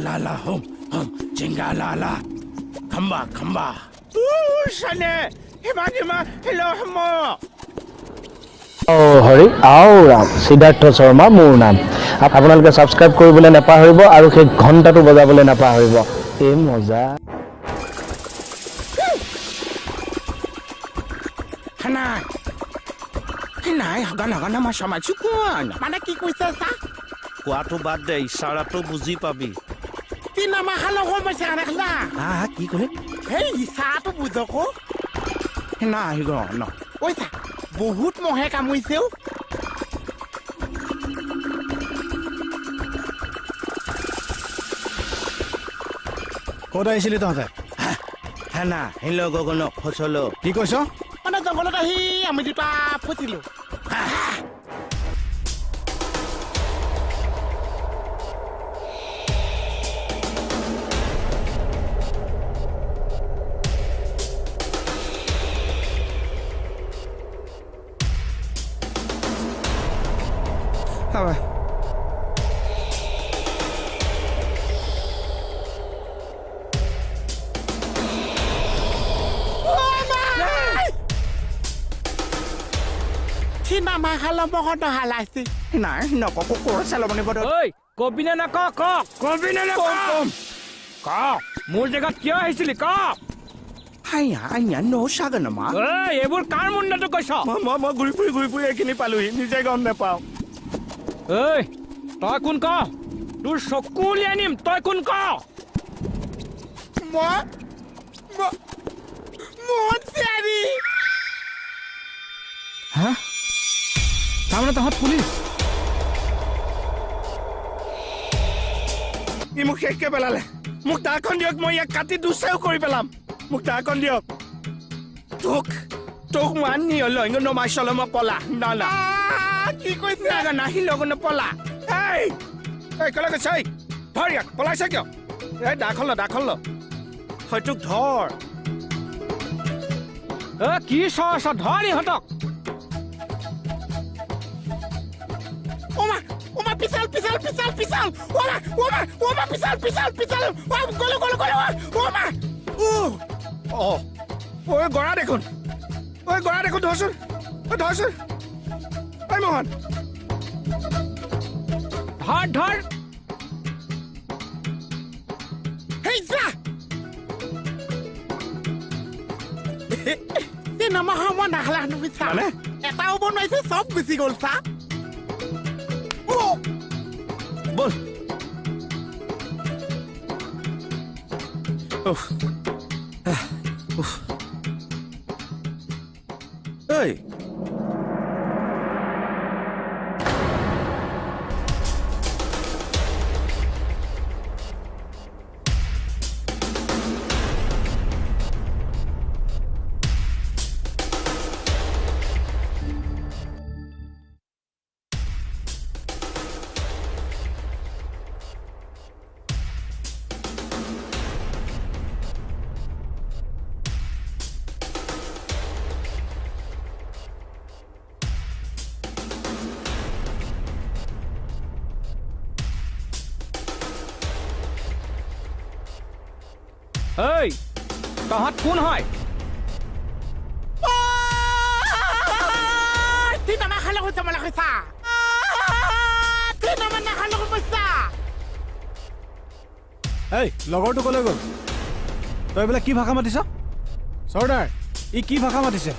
la la hum hum chinga la la khamba khamba shane hima hello hamo Hari আও ৰাম সিদ্ধাৰ্থ শৰ্মা মোৰ নাম আপোনালোকে subscribe কৰিবলৈ নাপাহৰিব আৰু সেই ঘণ্টাটো বজাবলৈ নাপাহৰিব এই মজা নাই গানা মই সমাজু কোন মানে কি কৈছে চা কোৱাটো বাদ দে ইশাৰাটো বুজি পাবি তিনা মাখালো সমস্যা দেখলা হা কি ক'লে সেই ইচাটো বুজকো নাই গ ন ঐ চা বহুত মহে কামুৰিছেও ক'ত আহিছিলি তহঁতে হেনা হেল্ল' গগন ফচল কি কৈছ মানে জংঘলত আহি আমি দুটা ফচিলো Tina mahala mo ko na halasi. নাই নককো ক'ৰ চালমনি বদ ঐ কবিনে না ক কবিনে না ক মোৰ জেগাত কিয় আহিছিলি ক হাইয়া আইয়া ন সাগনমা ঐ এইবোৰ কাৰ মুণ্ডটো কৈছ মই ঘূৰি ফুৰি এইখিনি পালোহি নিজে গম নাপাওঁ ঐ তই কোন ক তোৰ চকু উলিয়াই নিম তই কোন ক Mon Seri. হা তাৰমানে তহঁত পুলিচ ই মোক শেষকে পেলালে মোক দাখন দিয়ক মই ইয়াক কাটি দুচাও কৰি পেলাম মোক দাখন দিয়ক তোক মানি লইঙ্গ নমাই চলম পলা না না কি কৈছে নাগা নাহি লগন পলা এই কলকে চাই ধৰ ইয়াক পলাইছে কিয় এই দাখন ল হয়তো ধৰ কি চৰ ধৰ ইহঁতক Oma pisal. Oma pisal. Golo. Oma. ঐ গৰা দেখোন ধৰচোন ঐ মোহন ধৰ Hey sa. Tina mahala na hala no pisal. মানে Eta ubon naise sob gusi gol sa. বল এই ঐ তহঁত কোন হয় Tina mahala ko sa malaki sa. Tina mahala ko sa. এই লগৰটো ক'লৈ গ'ল তই এইবিলাক কি ভাষা মাতিছ চৰ্দাৰ ই কি ভাষা মাতিছে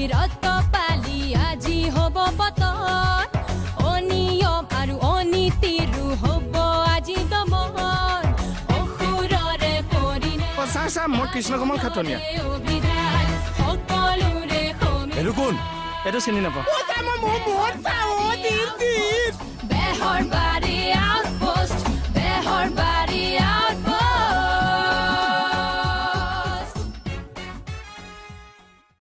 অবিৰত পালি আজি হ'ব বতৰ অনিয়ম আৰু অনীতিৰো হ'ব আজি দমন অসুৰৰে পৰিণাম চা মই কৃষ্ণ কমল খাটনীয়া অভিধান সকলোৰে এইটো কোন? এইটো চিনি নাপাওঁ মই মোৰ বহুত চাওঁ দিন বেহৰ বাই